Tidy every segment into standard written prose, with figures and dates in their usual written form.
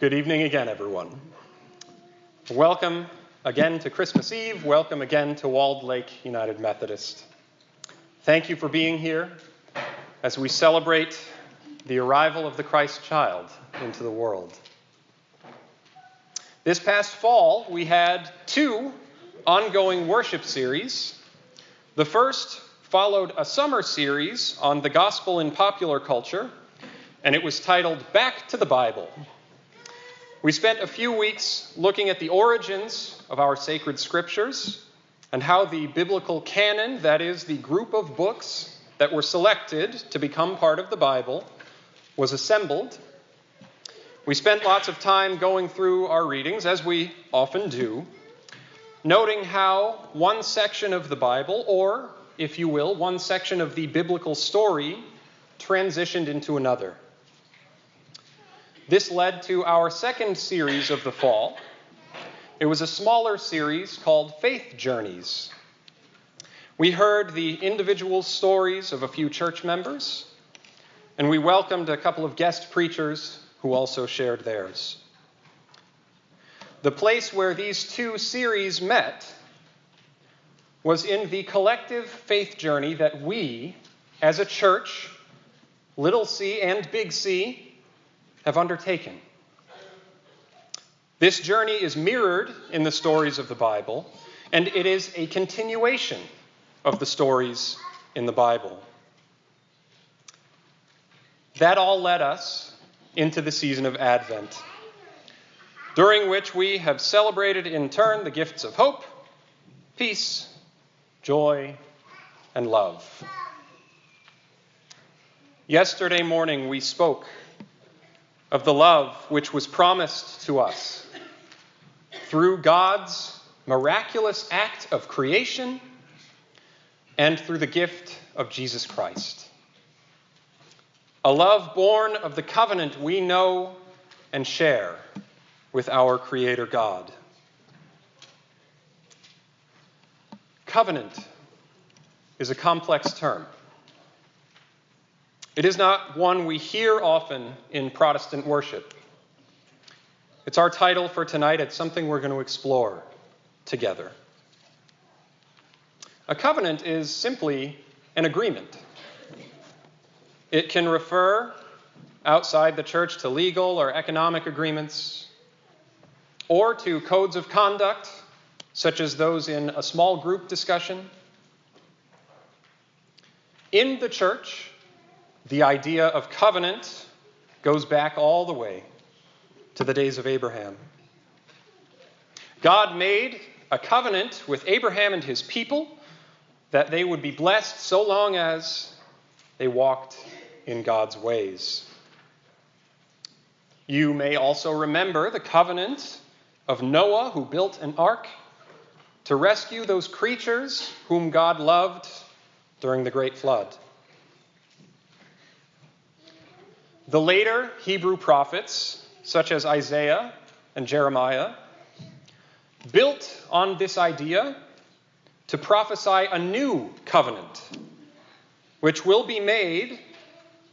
Good evening again, everyone. Welcome again to Christmas Eve. Welcome again to Walled Lake United Methodist. Thank you for being here as we celebrate the arrival of the Christ child into the world. This past fall, we had two ongoing worship series. The first followed a summer series on the gospel in popular culture, and it was titled Back to the Bible. We spent a few weeks looking at the origins of our sacred scriptures and how the biblical canon, that is, the group of books that were selected to become part of the Bible, was assembled. We spent lots of time going through our readings, as we often do, noting how one section of the Bible, or, if you will, one section of the biblical story, transitioned into another. This led to our second series of the fall. It was a smaller series called Faith Journeys. We heard the individual stories of a few church members, and we welcomed a couple of guest preachers who also shared theirs. The place where these two series met was in the collective faith journey that we, as a church, little c and big C, have undertaken. This journey is mirrored in the stories of the Bible, and it is a continuation of the stories in the Bible. That all led us into the season of Advent, during which we have celebrated in turn the gifts of hope, peace, joy, and love. Yesterday morning we spoke of the love which was promised to us through God's miraculous act of creation and through the gift of Jesus Christ. A love born of the covenant we know and share with our Creator God. Covenant is a complex term. It is not one we hear often in Protestant worship. It's our title for tonight. It's something we're going to explore together. A covenant is simply an agreement. It can refer outside the church to legal or economic agreements, or to codes of conduct, such as those in a small group discussion. In the church, the idea of covenant goes back all the way to the days of Abraham. God made a covenant with Abraham and his people that they would be blessed so long as they walked in God's ways. You may also remember the covenant of Noah, who built an ark to rescue those creatures whom God loved during the great flood. The later Hebrew prophets, such as Isaiah and Jeremiah, built on this idea to prophesy a new covenant, which will be made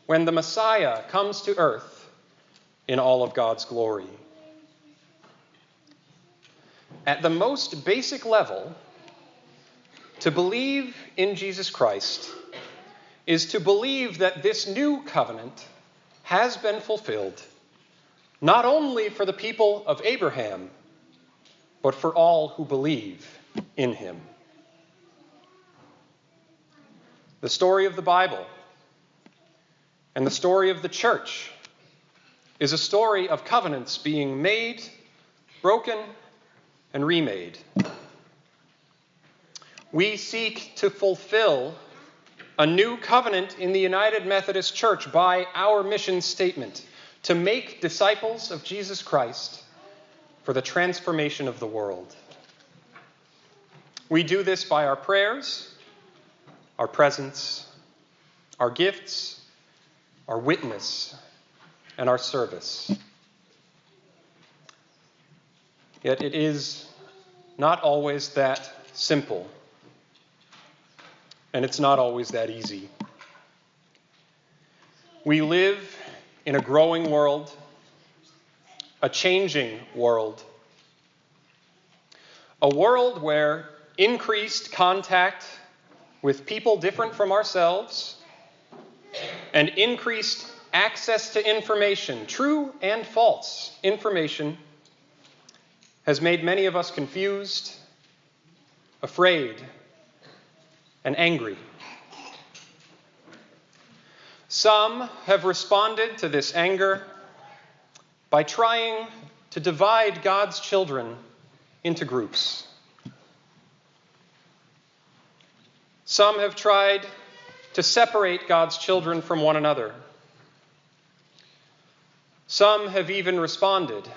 when the Messiah comes to earth in all of God's glory. At the most basic level, to believe in Jesus Christ is to believe that this new covenant has been fulfilled, not only for the people of Abraham, but for all who believe in him. The story of the Bible and the story of the church is a story of covenants being made, broken, and remade. We seek to fulfill a new covenant in the United Methodist Church by our mission statement, to make disciples of Jesus Christ for the transformation of the world. We do this by our prayers, our presence, our gifts, our witness, and our service. Yet it is not always that simple. And it's not always that easy. We live in a growing world a changing world. A world where increased contact with people different from ourselves and increased access to information, true and false information, has made many of us confused, afraid, and angry. Some have responded to this anger by trying to divide God's children into groups. Some have tried to separate God's children from one another. Some have even responded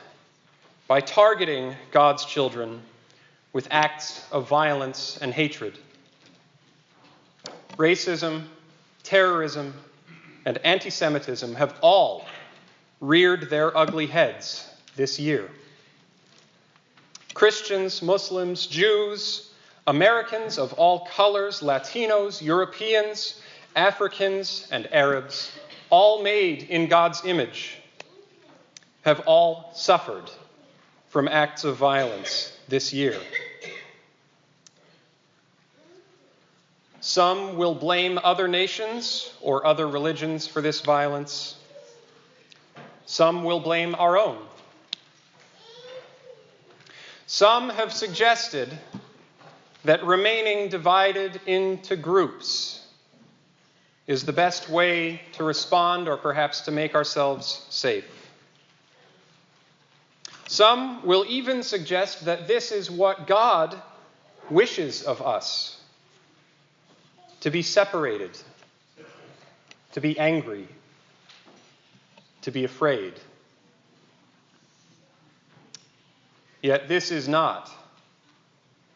by targeting God's children with acts of violence and hatred. Racism, terrorism, and anti-Semitism have all reared their ugly heads this year. Christians, Muslims, Jews, Americans of all colors, Latinos, Europeans, Africans, and Arabs, all made in God's image, have all suffered from acts of violence this year. Some will blame other nations or other religions for this violence. Some will blame our own. Some have suggested that remaining divided into groups is the best way to respond or perhaps to make ourselves safe. Some will even suggest that this is what God wishes of us: to be separated, to be angry, to be afraid. Yet this is not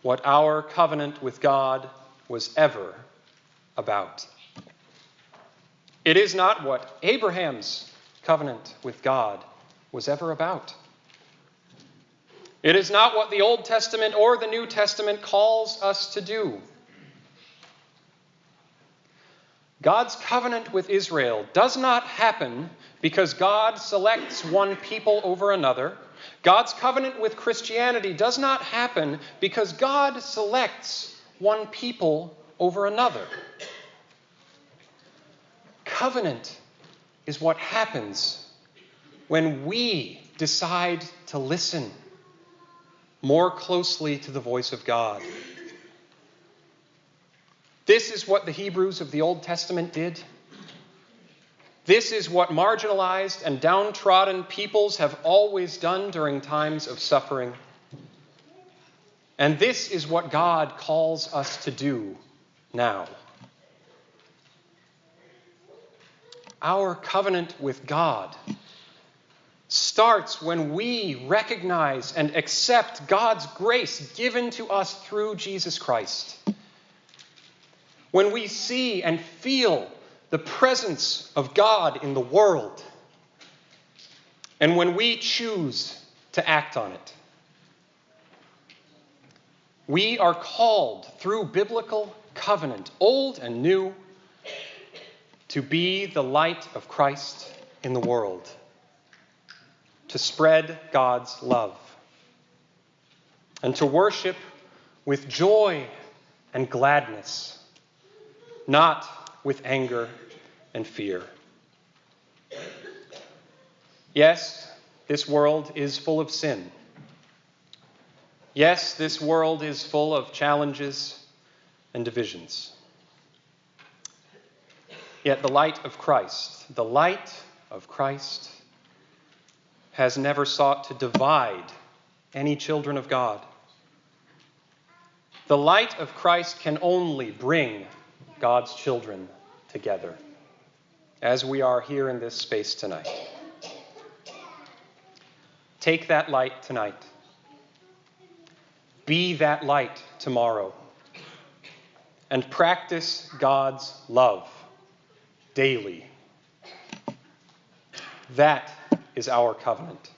what our covenant with God was ever about. It is not what Abraham's covenant with God was ever about. It is not what the Old Testament or the New Testament calls us to do. God's covenant with Israel does not happen because God selects one people over another. God's covenant with Christianity does not happen because God selects one people over another. Covenant is what happens when we decide to listen more closely to the voice of God. This is what the Hebrews of the Old Testament did. This is what marginalized and downtrodden peoples have always done during times of suffering. And this is what God calls us to do now. Our covenant with God starts when we recognize and accept God's grace given to us through Jesus Christ. When we see and feel the presence of God in the world, and when we choose to act on it. We are called through biblical covenant, old and new, to be the light of Christ in the world, to spread God's love, and to worship with joy and gladness, not with anger and fear. Yes, this world is full of sin. Yes, this world is full of challenges and divisions. Yet the light of Christ has never sought to divide any children of God. The light of Christ can only bring God's children together, as we are here in this space tonight. Take that light tonight. Be that light tomorrow. And practice God's love daily. That is our covenant.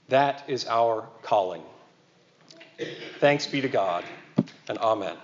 That is our calling. Thanks be to God, and amen.